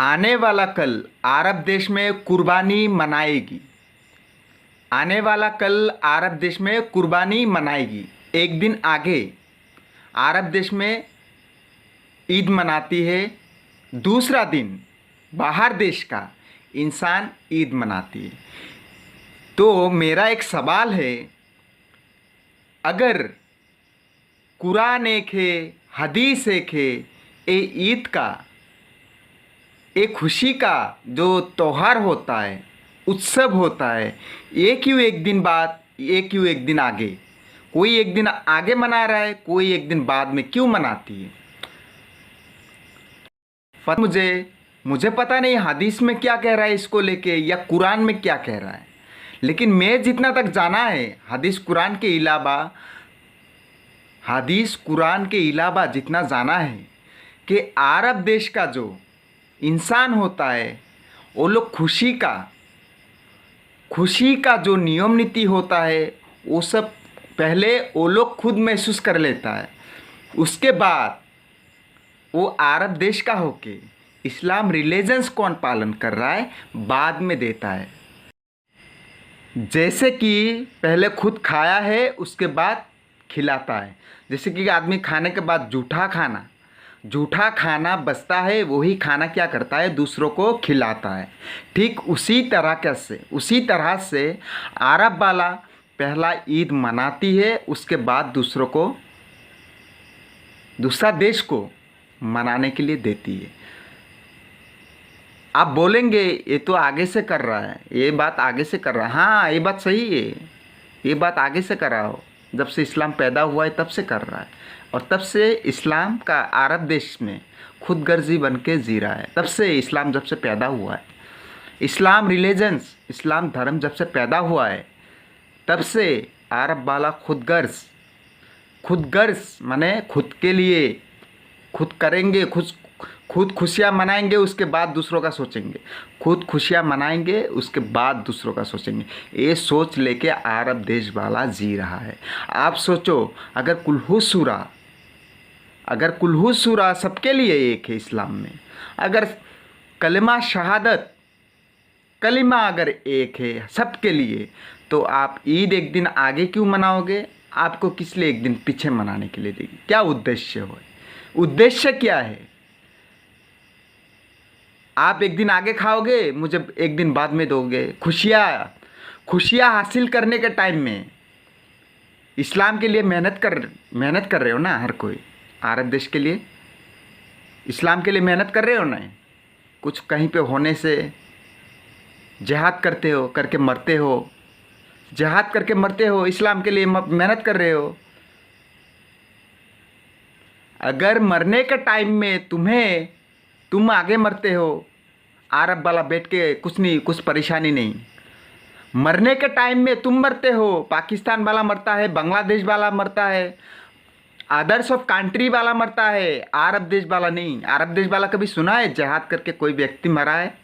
आने वाला कल अरब देश में कुर्बानी मनाएगी। आने वाला कल अरब देश में कुर्बानी मनाएगी। एक दिन आगे अरब देश में ईद मनाती है। दूसरा दिन बाहर देश का इंसान ईद मनाती है। तो मेरा एक सवाल है, अगर कुरान एक है, हदीस एक है, ये ईद का, एक खुशी का जो त्यौहार होता है, उत्सव होता है, ये क्यों एक दिन बाद, ये क्यों एक दिन आगे? कोई एक दिन आगे मना रहा है, कोई एक दिन बाद में क्यों मनाती है? मुझे पता नहीं हदीस में क्या कह रहा है इसको लेके, या कुरान में क्या कह रहा है। लेकिन मैं जितना तक जाना है, हदीस कुरान के अलावा जितना जाना है कि अरब देश का जो इंसान होता है, वो लोग खुशी का जो नियम नीति होता है, वो सब पहले वो लोग खुद महसूस कर लेता है। उसके बाद वो अरब देश का होके इस्लाम रिलीजन्स कौन पालन कर रहा है, बाद में देता है। जैसे कि पहले खुद खाया है, उसके बाद खिलाता है। जैसे कि आदमी खाने के बाद जूठा खाना बचता है, वही खाना क्या करता है, दूसरों को खिलाता है। ठीक उसी तरह से अरब वाला पहला ईद मनाती है, उसके बाद दूसरा देश को मनाने के लिए देती है। आप बोलेंगे ये तो आगे से कर रहा है, ये बात आगे से कर रहा है। हाँ, ये बात सही है, ये बात आगे से कर रहा हो। जब से इस्लाम पैदा हुआ है तब से कर रहा है, और तब से इस्लाम का अरब देश में खुद गर्जी बन के जी रहा है। तब से इस्लाम जब से पैदा हुआ है, इस्लाम धर्म जब से पैदा हुआ है, तब से अरब वाला खुद गर्ज माने खुद के लिए खुद करेंगे, खुद खुशियाँ मनाएंगे, उसके बाद दूसरों का सोचेंगे। खुद खुशियाँ मनाएंगे, उसके बाद दूसरों का सोचेंगे। ये सोच लेके अरब देश वाला जी रहा है। आप सोचो, अगर कुल्हू सूरा सबके लिए एक है इस्लाम में, अगर कलिमा अगर एक है सबके लिए, तो आप ईद एक दिन आगे क्यों मनाओगे? आपको किस लिए एक दिन पीछे मनाने के लिए देगी? क्या उद्देश्य हो? उद्देश्य क्या है? आप एक दिन आगे खाओगे, मुझे एक दिन बाद में दोगे। खुशियाँ हासिल करने के टाइम में इस्लाम के लिए मेहनत कर रहे हो ना हर कोई। अरब देश के लिए, इस्लाम के लिए मेहनत कर रहे हो ना। कुछ कहीं पे होने से जिहाद करके मरते हो, इस्लाम के लिए मेहनत कर रहे हो। अगर मरने के टाइम में तुम आगे मरते हो, अरब वाला बैठ के कुछ परेशानी नहीं। मरने के टाइम में तुम मरते हो, पाकिस्तान वाला मरता है, बांग्लादेश वाला मरता है, अदर्स ऑफ कंट्री वाला मरता है, अरब देश वाला नहीं। अरब देश वाला कभी सुना है जिहाद करके कोई व्यक्ति मरा है?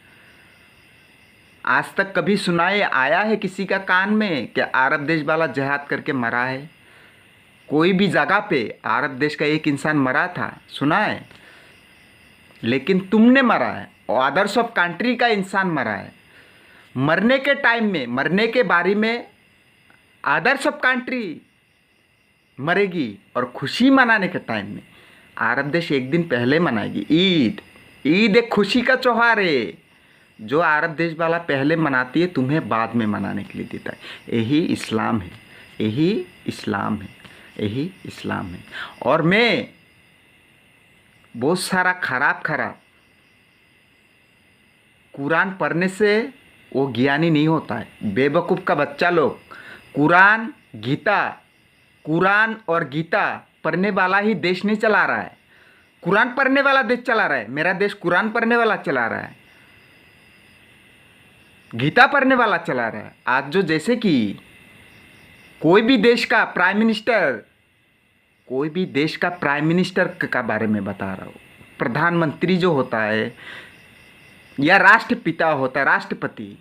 आज तक कभी सुनाए आया है किसी का कान में कि अरब देश वाला जिहाद करके मरा है? कोई भी जगह पे अरब देश का एक इंसान मरा था, सुना है? लेकिन तुमने मरा है, और अदर्स ऑफ कंट्री का इंसान मरा है। मरने के टाइम में, मरने के बारे में अदर्स ऑफ कंट्री मरेगी, और खुशी मनाने के टाइम में अरब देश एक दिन पहले मनाएगी। ईद एक खुशी का त्यौहार है, जो अरब देश वाला पहले मनाती है, तुम्हें बाद में मनाने के लिए देता है। यही इस्लाम है। और मैं बहुत सारा खराब कुरान पढ़ने से वो ज्ञानी नहीं होता है। बेवकूफ़ का बच्चा लोग कुरान और गीता पढ़ने वाला ही देश नहीं चला रहा है। कुरान पढ़ने वाला देश चला रहा है। मेरा देश कुरान पढ़ने वाला चला रहा है, गीता पढ़ने वाला चला रहा है। आज जो जैसे कि कोई भी देश का प्राइम मिनिस्टर का बारे में बता रहा हूँ, प्रधानमंत्री जो होता है या राष्ट्रपिता होता है, राष्ट्रपति,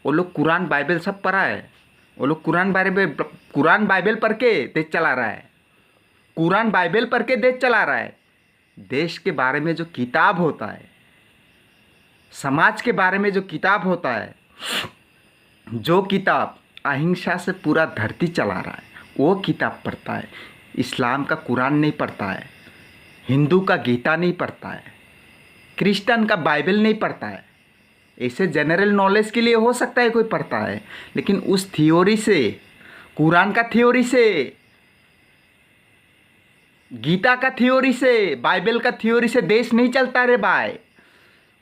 वो लोग कुरान बाइबल सब पढ़ा है। वो लोग कुरान बाइबल पढ़ के देश चला रहा है। देश के बारे में जो किताब होता है, समाज के बारे में जो किताब होता है, जो किताब अहिंसा से पूरा धरती चला रहा है, वो किताब पढ़ता है। इस्लाम का कुरान नहीं पढ़ता है, हिंदू का गीता नहीं पढ़ता है, क्रिश्चियन का बाइबल नहीं पढ़ता है। ऐसे जनरल नॉलेज के लिए हो सकता है कोई पढ़ता है, लेकिन उस थियोरी से, कुरान का थियोरी से, गीता का थियोरी से, बाइबल का थियोरी से देश नहीं चलता रे भाई।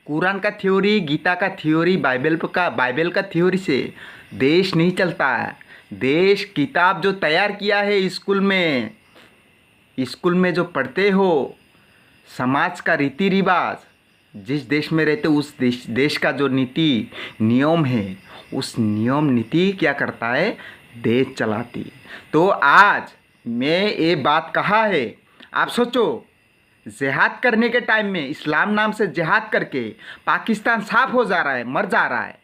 कुरान का थ्योरी, गीता का थ्योरी, बाइबल का थ्योरी से देश नहीं चलता है। देश किताब जो तैयार किया है स्कूल में जो पढ़ते हो, समाज का रीति रिवाज, जिस देश में रहते उस देश का जो नीति नियम है, उस नियम नीति क्या करता है, देश चलाती है। तो आज मैं ये बात कहा है, आप सोचो, जिहाद करने के टाइम में इस्लाम नाम से जिहाद करके पाकिस्तान साफ हो जा रहा है, मर जा रहा है।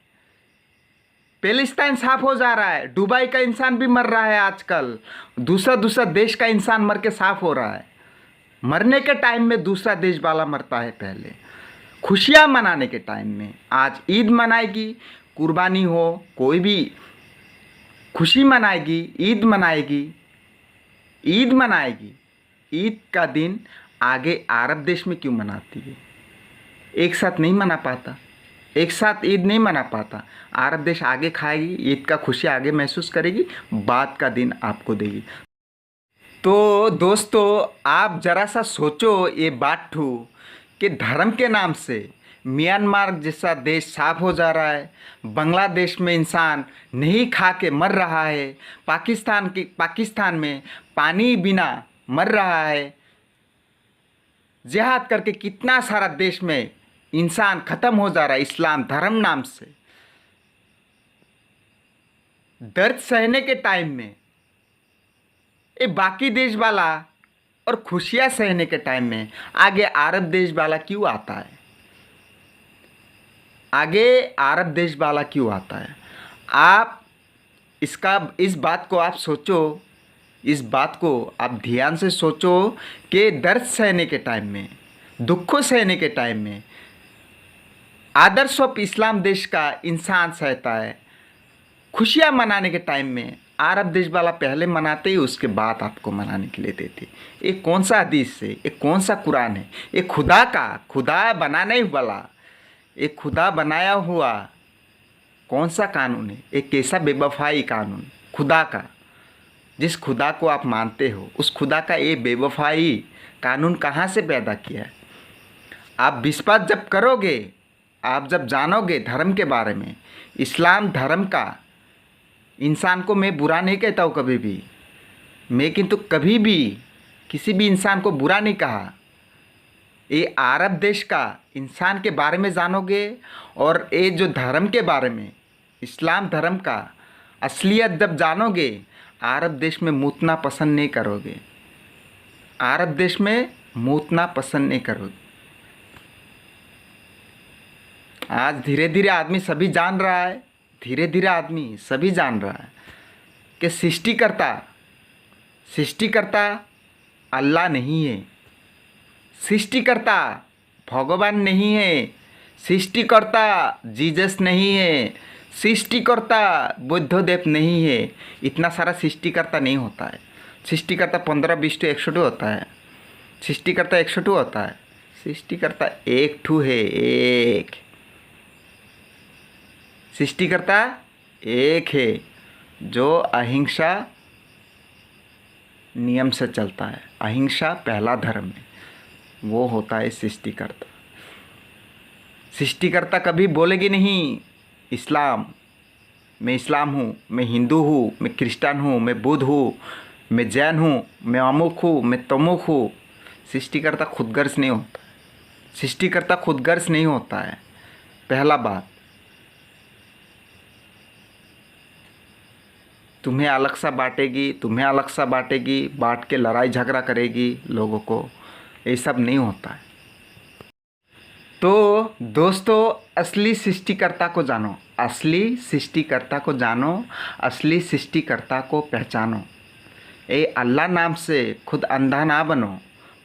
पैलेस्टाइन साफ हो जा रहा है, दुबई का इंसान भी मर रहा है आजकल, दूसरा देश का इंसान मर के साफ हो रहा है। मरने के टाइम में दूसरा देश वाला मरता है पहले। खुशियाँ मनाने के टाइम में, आज ईद मनाएगी, कुर्बानी हो, कोई भी खुशी मनाएगी, ईद मनाएगी। ईद का दिन आगे अरब देश में क्यों मनाती है? एक साथ नहीं मना पाता, एक साथ ईद नहीं मना पाता। अरब देश आगे खाएगी, ईद का खुशी आगे महसूस करेगी, बाद का दिन आपको देगी। तो दोस्तों, आप ज़रा सा सोचो ये बात कि धर्म के नाम से म्यांमार जैसा देश साफ हो जा रहा है, बांग्लादेश में इंसान नहीं खा के मर रहा है, पाकिस्तान में पानी बिना मर रहा है, जिहाद करके कितना सारा देश में इंसान ख़त्म हो जा रहा है इस्लाम धर्म नाम से। दर्द सहने के टाइम में ये बाकी देश वाला और खुशियाँ सहने के टाइम में आगे अरब देश वाला क्यों आता है? आप इस बात को आप सोचो, इस बात को आप ध्यान से सोचो कि दर्द सहने के टाइम में, दुखों सहने के टाइम में आदर्श ऑफ इस्लाम देश का इंसान सहता है। खुशियाँ मनाने के टाइम में अरब देश वाला पहले मनाते ही उसके बाद आपको मनाने के लिए देते। ये कौन सा हदीस है, ये कौन सा कुरान है? ये खुदा बनाने वाला, ये खुदा बनाया हुआ कौन सा कानून है? एक कैसा बेवफाई कानून खुदा का, जिस खुदा को आप मानते हो उस खुदा का ये बेवफाई कानून कहाँ से पैदा किया है? आप विश्वास जब करोगे, आप जब जानोगे धर्म के बारे में, इस्लाम धर्म का, इंसान को मैं बुरा नहीं कहता हूँ कभी भी, मैं किंतु कभी भी किसी भी इंसान को बुरा नहीं कहा। ये अरब देश का इंसान के बारे में जानोगे और ये जो धर्म के बारे में, इस्लाम धर्म का असलियत जब जानोगे, अरब देश में मूतना पसंद नहीं करोगे, अरब देश में मूतना पसंद नहीं करोगे। आज धीरे धीरे आदमी सभी जान रहा है, कि सृष्टिकर्ता अल्लाह नहीं है, सृष्टिकर्ता भगवान नहीं है, सृष्टिकर्ता जीसस नहीं है, सृष्टिकर्ता बुद्धदेव नहीं है। इतना सारा सृष्टिकर्ता नहीं होता है। सृष्टिकर्ता 15, 20 to 100 होता है। सृष्टिकर्ता 100 होता है। सृष्टिकर्ता एक ठू है, एक सृष्टिकर्ता एक है जो अहिंसा नियम से चलता है। अहिंसा पहला धर्म है, वो होता है सृष्टिकर्ता। सृष्टिकर्ता कभी बोलेगी नहीं मैं इस्लाम हूँ, मैं हिंदू हूँ, मैं क्रिश्चियन हूँ, मैं बुद्ध हूँ, मैं जैन हूँ, मैं अमुक हूँ, मैं तमुक हूँ। सृष्टिकर्ता खुदगर्ज नहीं होता, सृष्टिकर्ता खुदगर्ज नहीं होता है। पहला बात, तुम्हें अलग सा बांटेगी, बांट के लड़ाई झगड़ा करेगी लोगों को, ये सब नहीं होता है। तो दोस्तों, असली सृष्टिकर्ता को जानो, असली सृष्टिकर्ता को पहचानो। ये अल्लाह नाम से खुद अंधा ना बनो,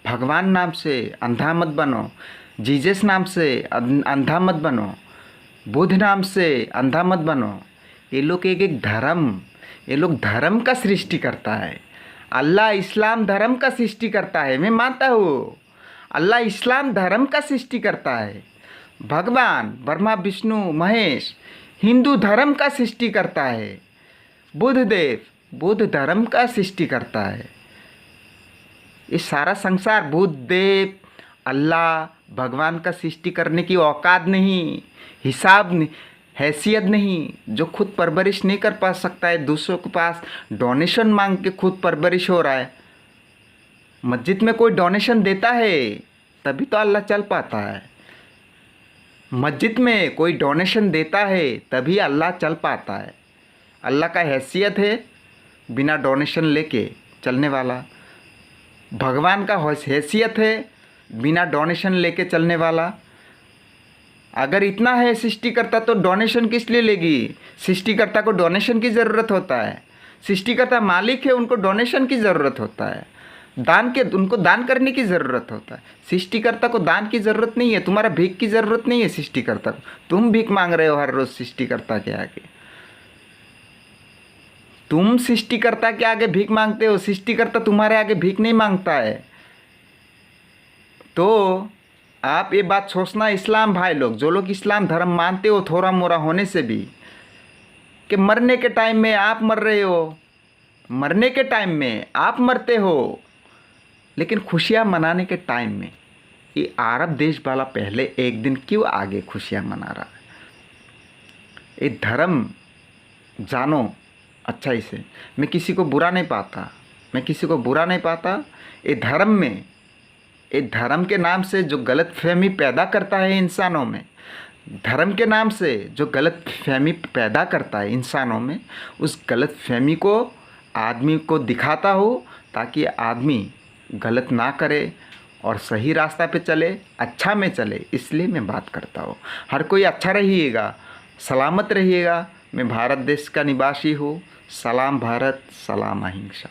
भगवान नाम से अंधा मत बनो। जीसस नाम से अंधा मत बनो, बुद्ध नाम से अंधा मत बनो। ये लोग एक धर्म, ये लोग धर्म का सृष्टि करता है। अल्लाह इस्लाम धर्म का सृष्टि करता है, मैं मानता हूँ। अल्लाह इस्लाम धर्म का सृष्टि करता है। भगवान ब्रह्मा विष्णु महेश हिंदू धर्म का सृष्टि करता है। बुद्धदेव बुद्ध धर्म का सृष्टि करता है। इस सारा संसार बुद्धदेव अल्लाह भगवान का सृष्टि करने की औकात नहीं, हिसाब नहीं, हैसियत नहीं। जो खुद परवरिश नहीं कर पा सकता है, दूसरों के पास डोनेशन मांग के खुद परवरिश हो रहा है। मस्जिद में कोई डोनेशन देता है तभी तो अल्लाह चल पाता है। मस्जिद में कोई डोनेशन देता है तभी अल्लाह चल पाता है। अल्लाह का हैसियत है बिना डोनेशन लेके चलने वाला। भगवान का हैसियत है बिना डोनेशन लेके चलने वाला। अगर इतना है सृष्टिकर्ता तो डोनेशन किस लिए लेगी? सृष्टिकर्ता को डोनेशन की ज़रूरत होता है। सृष्टिकर्ता मालिक है, उनको डोनेशन की ज़रूरत होता है, उनको दान करने की ज़रूरत होता है। सृष्टिकर्ता को दान की ज़रूरत नहीं है, तुम्हारा भीख की ज़रूरत नहीं है सृष्टिकर्ता को। तुम भीख मांग रहे हो हर रोज़ सृष्टिकर्ता के आगे। तुम सृष्टिकर्ता के आगे भीख मांगते हो, सृष्टिकर्ता तुम्हारे आगे भीख नहीं मांगता है। तो आप ये बात सोचना इस्लाम भाई लोग, जो लोग इस्लाम धर्म मानते हो थोड़ा मोड़ा होने से भी, कि मरने के टाइम में आप मर रहे हो, मरने के टाइम में आप मरते हो, लेकिन खुशियाँ मनाने के टाइम में ये अरब देश वाला पहले एक दिन क्यों आगे खुशियाँ मना रहा है? ये धर्म जानो अच्छा इसे। मैं किसी को बुरा नहीं पाता, मैं किसी को बुरा नहीं पाता। ये धर्म में, ये धर्म के नाम से जो गलत फहमी पैदा करता है इंसानों में, धर्म के नाम से जो गलत फहमी पैदा करता है इंसानों में, उस गलत फहमी को आदमी को दिखाता हो ताकि आदमी गलत ना करे और सही रास्ता पे चले, अच्छा में चले। इसलिए मैं बात करता हूँ। हर कोई अच्छा रहिएगा, सलामत रहिएगा। मैं भारत देश का निवासी हूँ। सलाम भारत, सलाम अहिंसा।